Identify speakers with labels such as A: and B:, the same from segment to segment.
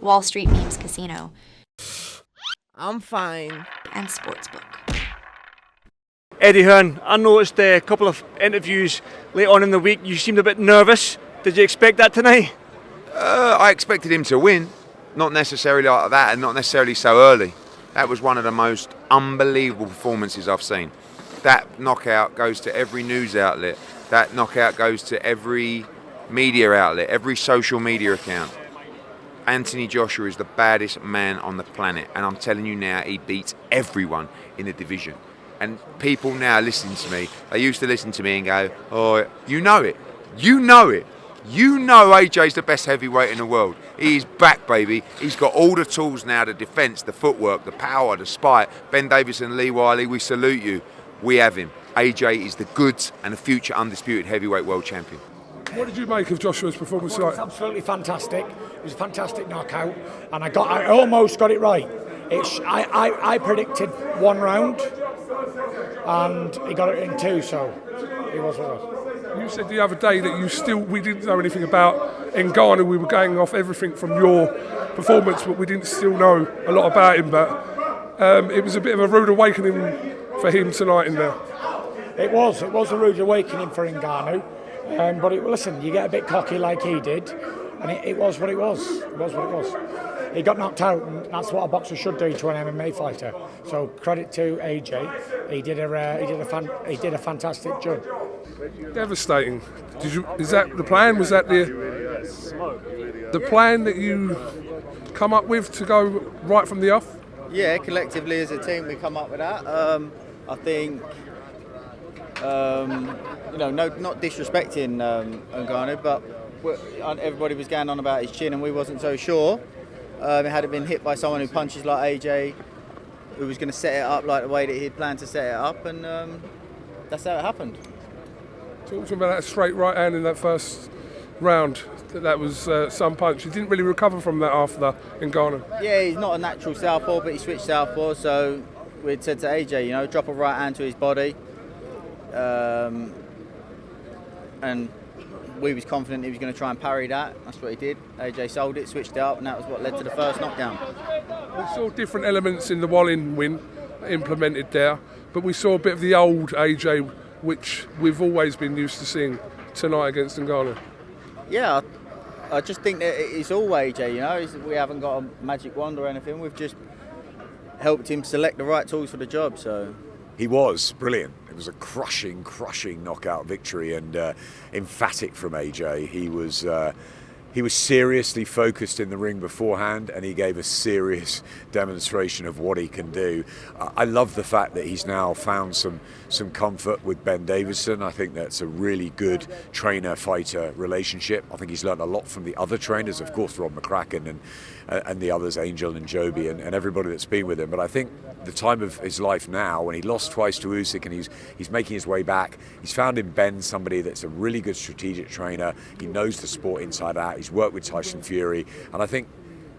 A: Wall Street Memes Casino,
B: I'm fine.
A: and Sportsbook.
C: Eddie Hearn, I noticed a couple of interviews late on in the week. You seemed a bit nervous. Did you expect that tonight?
D: I expected him to win, not necessarily like that, and not necessarily so early. That was one of the most unbelievable performances I've seen. That knockout goes to every news outlet. That knockout goes to every media outlet, every social media account. Anthony Joshua is the baddest man on the planet, and I'm telling you now, he beats everyone in the division. And people now listening to me, they used to listen to me and go, oh, you know it. You know it. You know AJ's the best heavyweight in the world. He is back, baby. He's got all the tools now, the defence, the footwork, the power, the spite. Ben Davison, Lee Wiley, we salute you. We have him. AJ is the goods and the future undisputed heavyweight world champion.
E: What did you make of Joshua's performance tonight?
F: It's absolutely fantastic. It was a fantastic knockout, and I almost got it right. I predicted 1 round, and he got it in 2, so it was what it was.
E: You said the other day that we didn't know anything about Ngannou. We were going off everything from your performance, but we didn't still know a lot about him. But it was a bit of a rude awakening for him tonight in there.
F: It was a rude awakening for Ngannou. But listen, you get a bit cocky like he did, and it was what it was. It was what it was. He got knocked out, and that's what a boxer should do to an MMA fighter. So credit to AJ. He did a fantastic job.
E: Devastating. Is that the plan? Was that the plan that you come up with to go right from the off?
G: Yeah, collectively as a team we come up with that. I think. Not disrespecting Ngannou, but everybody was going on about his chin and we wasn't so sure. Had it been hit by someone who punches like AJ, who was going to set it up like the way that he'd planned to set it up, and that's how it happened.
E: Talk to me about that straight right hand in that first round. That was some punch. He didn't really recover from that after Ngannou.
G: Yeah, he's not a natural southpaw, but he switched southpaw, so we'd said to AJ, drop a right hand to his body. And we was confident he was going to try and parry that. That's what he did. AJ sold it, switched it up, and that was what led to the first knockdown.
E: We saw different elements in the Wallin win implemented there, but we saw a bit of the old AJ, which we've always been used to seeing tonight against Ngannou.
G: Yeah, I just think that it's all AJ, we haven't got a magic wand or anything. We've just helped him select the right tools for the job, so...
H: He was brilliant. It was a crushing knockout victory, and emphatic from AJ. He was seriously focused in the ring beforehand, and he gave a serious demonstration of what he can do. I love the fact that he's now found some comfort with Ben Davison. I think that's a really good trainer-fighter relationship. I think he's learned a lot from the other trainers, of course, Rob McCracken and the others, Angel and Joby, and everybody that's been with him. But I think the time of his life now, when he lost twice to Usyk and he's making his way back, he's found in Ben somebody that's a really good strategic trainer. He knows the sport inside out. He's worked with Tyson Fury, and I think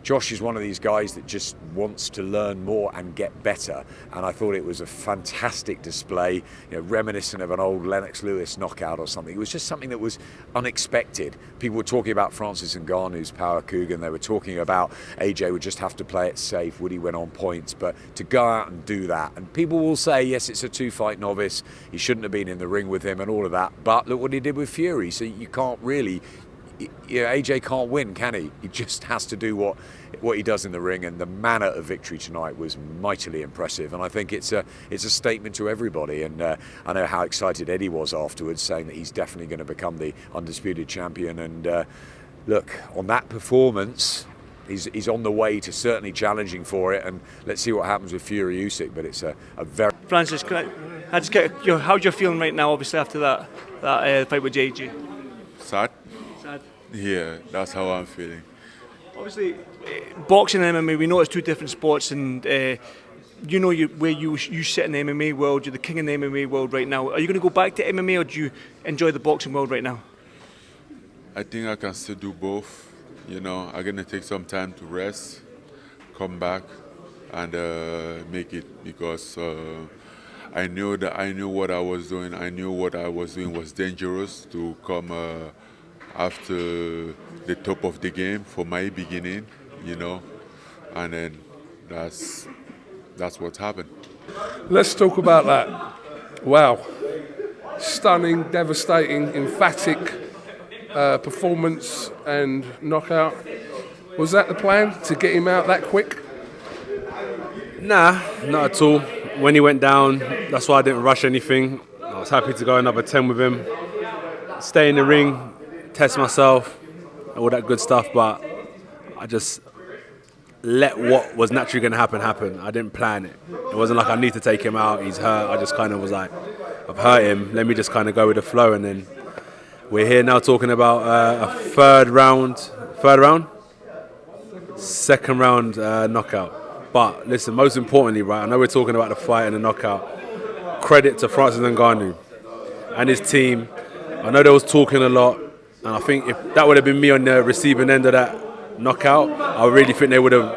H: Josh is one of these guys that just wants to learn more and get better, and I thought it was a fantastic display, reminiscent of an old Lennox Lewis knockout or something. It was just something that was unexpected. People were talking about Francis Ngannou's power Coogan. They were talking about AJ would just have to play it safe, would he win on points, but to go out and do that, and people will say, yes, it's a 2-fight novice, he shouldn't have been in the ring with him and all of that, but look what he did with Fury, so you can't really... AJ can't win, can he? He just has to do what he does in the ring, and the manner of victory tonight was mightily impressive. And I think it's a statement to everybody. And I know how excited Eddie was afterwards, saying that he's definitely going to become the undisputed champion. And look, on that performance, he's on the way to certainly challenging for it. And let's see what happens with Fury Usyk. But it's a very
C: Francis, I just get how you're feeling right now? Obviously after that fight with JJ.
I: Sad. Yeah, that's how I'm feeling.
C: Obviously, boxing and MMA, we know it's two different sports, and where you sit in the MMA world, you're the king in the MMA world right now. Are you going to go back to MMA, or do you enjoy the boxing world right now?
I: I think I can still do both. I'm going to take some time to rest, come back, and make it, because I knew what I was doing. I knew what I was doing was dangerous to come after the top of the game for my beginning. you know, and then that's what's happened.
E: Let's talk about that. Wow. Stunning, devastating, emphatic performance and knockout. Was that the plan, to get him out that quick?
J: Nah, not at all. When he went down, that's why I didn't rush anything. I was happy to go another 10 with him. Stay in the ring, test myself, all that good stuff, but I just let what was naturally going to happen. I didn't plan it. It wasn't like I need to take him out, he's hurt. I just kind of was like, I've hurt him, let me just kind of go with the flow. And then we're here now talking about a second round knockout. But listen, most importantly, right, I know we're talking about the fight and the knockout. Credit to Francis Ngannou and his team. I know they was talking a lot, and I think if that would have been me on the receiving end of that knockout, I really think they would have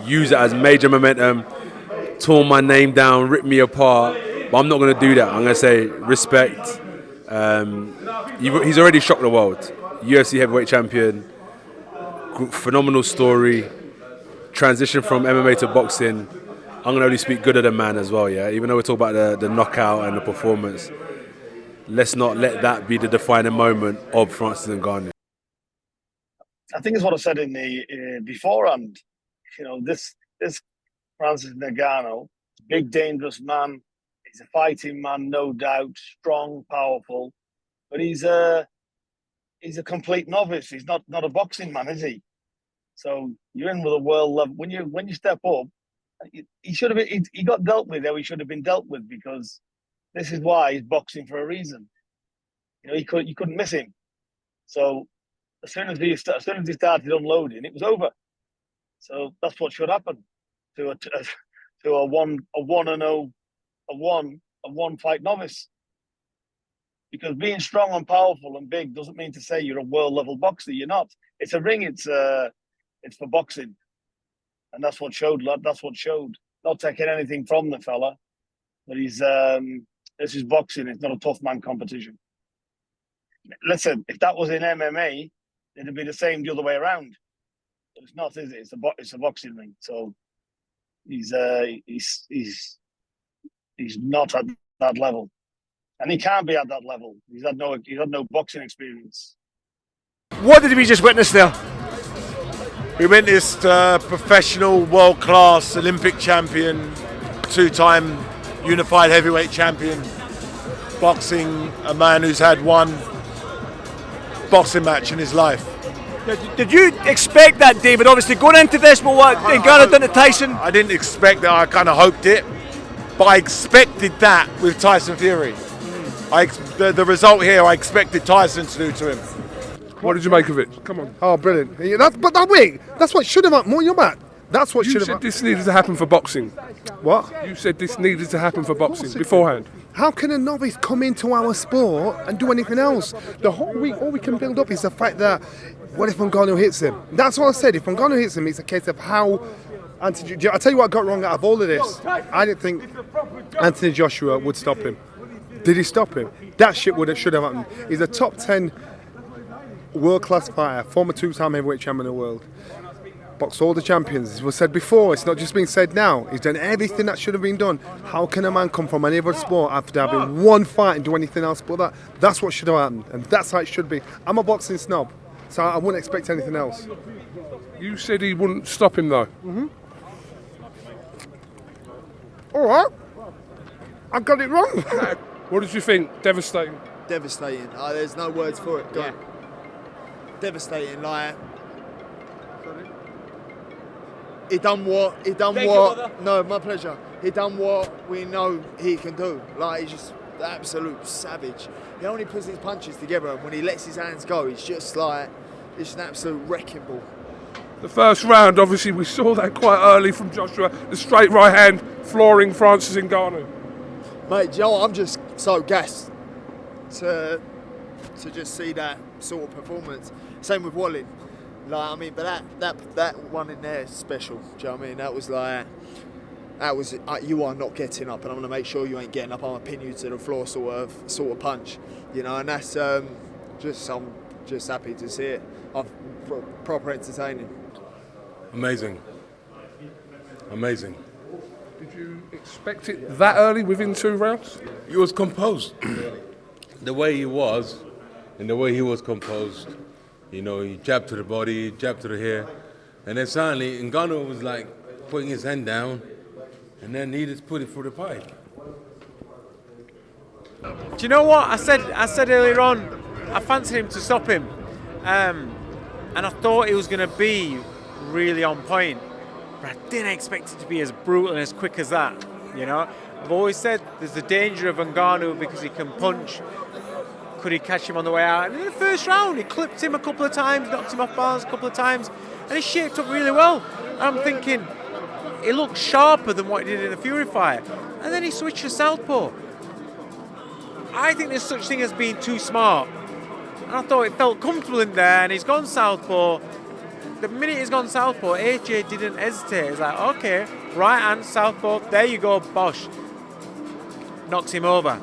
J: used it as major momentum, torn my name down, ripped me apart. But I'm not going to do that. I'm going to say respect. He's already shocked the world. UFC heavyweight champion, phenomenal story. Transition from MMA to boxing. I'm going to only speak good of the man as well, yeah? Even though we're talking about the knockout and the performance, let's not let that be the defining moment of Francis Ngannou.
K: I think it's what I said in the beforehand. You know, this Francis Ngannou, big, dangerous man. He's a fighting man, no doubt. Strong, powerful, but he's a complete novice. He's not a boxing man, is he? So you're in with a world level. When you step up, he should have been. He got dealt with how he should have been dealt with, because this is why he's boxing for a reason. You know, you couldn't miss him. So as soon as he started unloading, it was over. So that's what should happen to a one fight novice. Because being strong and powerful and big doesn't mean to say you're a world level boxer. You're not. It's a ring. It's for boxing, and that's what showed. That's what showed. Not taking anything from the fella, but this is boxing. It's not a tough man competition. Listen, if that was in MMA, it'd be the same the other way around. But it's not, is it? It's a boxing ring. So he's not at that level, and he can't be at that level. He's had no boxing experience.
C: What did we just witness there?
L: We witnessed professional, world-class Olympic champion, two-time unified heavyweight champion, boxing a man who's had one boxing match in his life.
C: Did you expect that, David? Obviously, going into this, but what Ngannou done to Tyson?
L: I didn't expect that. I kind of hoped it, but I expected that with Tyson Fury. The result here, I expected Tyson to do to him.
E: What did you make of it? Come on.
M: Oh, brilliant. That's what should have happened. What you're about? That's what should have happened.
E: You said this needed to happen for boxing.
M: What?
E: You said this needed to happen for boxing beforehand.
M: How can a novice come into our sport and do anything else? The whole week, all we can build up is the fact that, what if Ngannou hits him? That's what I said. If Ngannou hits him, it's a case of how Anthony... I'll tell you what I got wrong out of all of this. I didn't think Anthony Joshua would stop him. Did he stop him? That shit should have happened. He's a top 10 world-class fighter, former two-time heavyweight champion of the world. Boxed all the champions. As was said before, it's not just being said now. He's done everything that should have been done. How can a man come from any other sport after having one fight and do anything else but that? That's what should have happened, and that's how it should be. I'm a boxing snob, so I wouldn't expect anything else.
E: You said he wouldn't stop him, though.
M: Mm-hmm. All right. I got it wrong.
E: What did you think? Devastating?
G: Devastating. There's no words for it. Go on. Devastating. Like, he done what? No, my pleasure. He done what we know he can do. Like, he's just the absolute savage. He only puts his punches together, and when he lets his hands go, he's just like, it's an absolute wrecking ball.
E: The first round, obviously, we saw that quite early from Joshua. The straight right hand flooring Francis Ngannou.
G: Mate, you know what? I'm just so gassed to just see that sort of performance. Same with Wallin. Like, I mean, but that one in there is special. Do you know what I mean? That was you are not getting up, and I'm gonna make sure you ain't getting up. I'm gonna pin you to the floor, sort of punch. You know, and that's I'm just happy to see it. Proper entertaining.
E: Amazing. Did you expect it that early within 2 rounds?
N: He was composed. The way he was, and the way he was composed, you know, he jabbed to the body, jabbed to the hair, and then suddenly Ngannou was like putting his hand down, and then he just put it through the pipe.
O: Do you know what I said earlier on? I fancied him to stop him, and I thought it was going to be really on point, but I didn't expect it to be as brutal and as quick as that. You know, I've always said there's the danger of Ngannou because he can punch. Could he catch him on the way out? And in the first round, he clipped him a couple of times, knocked him off balance a couple of times, and he shaped up really well. And I'm thinking, he looked sharper than what he did in the Fury fight. And then he switched to southpaw. I think there's such thing as being too smart. And I thought it felt comfortable in there, and he's gone southpaw. The minute he's gone southpaw, AJ didn't hesitate. It's like, okay, right hand, southpaw, there you go, bosh. Knocks him over.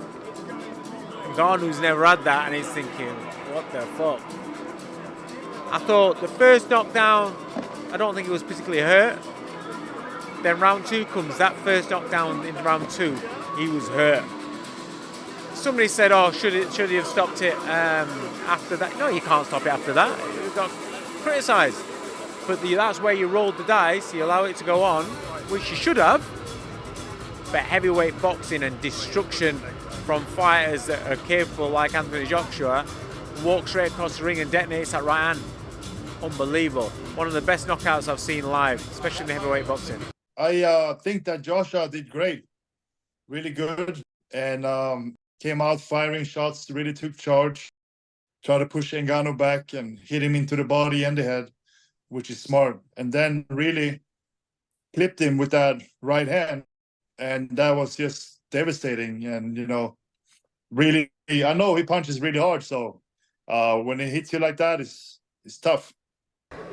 O: Ngannou's never had that, and he's thinking, what the fuck? I thought the first knockdown, I don't think he was particularly hurt. Then round 2 comes, that first knockdown in round 2, he was hurt. Somebody said, oh, should he have stopped it after that? No, you can't stop it after that. You got criticised. But that's where you rolled the dice, you allow it to go on, which you should have. But heavyweight boxing and destruction from fighters that are capable, like Anthony Joshua, walks straight across the ring and detonates that right hand. Unbelievable. One of the best knockouts I've seen live, especially in heavyweight boxing.
P: I think that Joshua did great, really good, and came out firing shots, really took charge, tried to push Ngannou back and hit him into the body and the head, which is smart, and then really clipped him with that right hand, and that was just devastating. And you know, really, I know he punches really hard, so when he hits you like that, it's tough.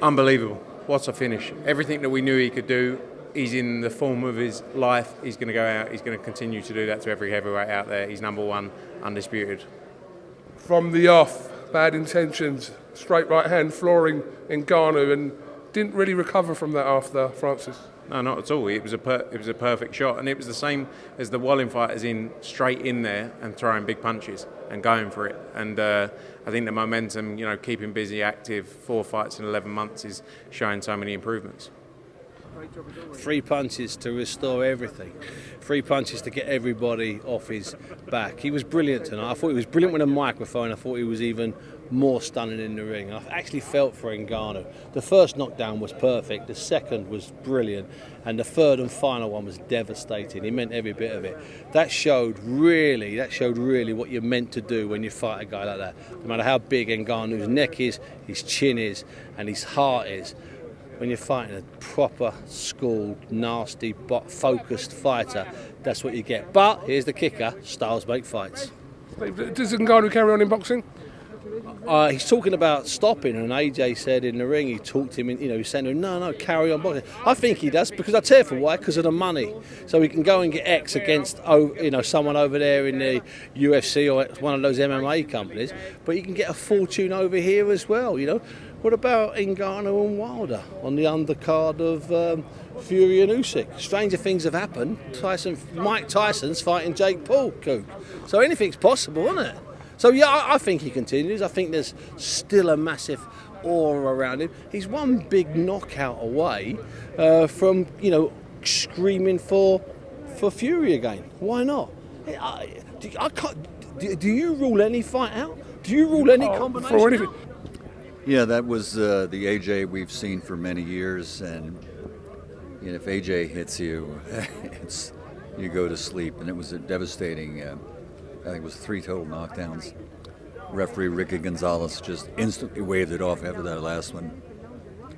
Q: Unbelievable. What a finish. Everything that we knew he could do, he's in the form of his life. He's going to go out, he's going to continue to do that to every heavyweight out there. He's number 1, undisputed.
E: From the off, bad intentions, straight right hand flooring Ngannou, and didn't really recover from that after, Francis.
Q: No, not at all. It was a perfect shot, and it was the same as the Wallin fight, as in straight in there and throwing big punches and going for it. And I think the momentum, you know, keeping busy, active, 4 fights in 11 months is showing so many improvements.
R: 3 punches to restore everything. 3 punches to get everybody off his back. He was brilliant tonight. I thought he was brilliant with a microphone. I thought he was even more stunning in the ring. I actually felt for Ngannou. The first knockdown was perfect. The second was brilliant. And the third and final one was devastating. He meant every bit of it. That showed really what you're meant to do when you fight a guy like that. No matter how big Ngannou's neck is, his chin is, and his heart is. When you're fighting a proper, schooled, nasty, focused fighter, that's what you get. But here's the kicker: styles make fights.
E: Does Ngannou carry on in boxing?
R: He's talking about stopping, and AJ said in the ring, he talked to him, he's saying to him, no, carry on boxing. I think he does, because I tell you for why, because of the money. So he can go and get X against, someone over there in the UFC or one of those MMA companies, but you can get a fortune over here as well, What about Ngannou and Wilder on the undercard of Fury and Usyk? Stranger things have happened. Mike Tyson's fighting Jake Paul, Cook. So anything's possible, isn't it? So yeah, I think he continues. I think there's still a massive aura around him. He's one big knockout away from screaming for Fury again. Why not? Do you rule any fight out? Do you rule any combination out?
S: Yeah, that was the AJ we've seen for many years, and if AJ hits you, you go to sleep. And it was a devastating. I think it was 3 total knockdowns. Referee Ricky Gonzalez just instantly waved it off after that last one,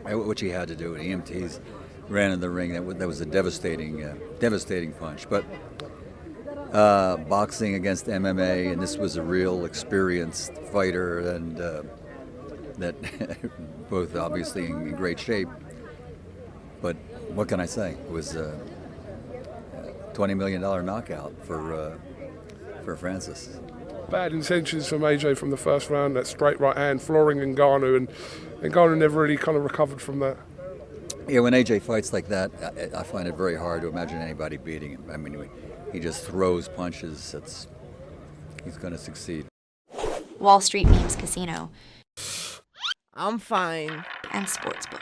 S: which he had to do. EMTs ran in the ring. That was a devastating punch. But boxing against MMA, and this was a real experienced fighter, and that both obviously in great shape. But what can I say? It was a $20 million knockout for Francis.
E: Bad intentions from AJ from the first round, that straight right hand flooring Ngannou, and Ngannou never really kind of recovered from that.
S: Yeah, when AJ fights like that, I find it very hard to imagine anybody beating him. I mean, he just throws punches. He's going to succeed.
A: Wall Street Memes Casino
B: I'm fine.
A: and Sportsbook.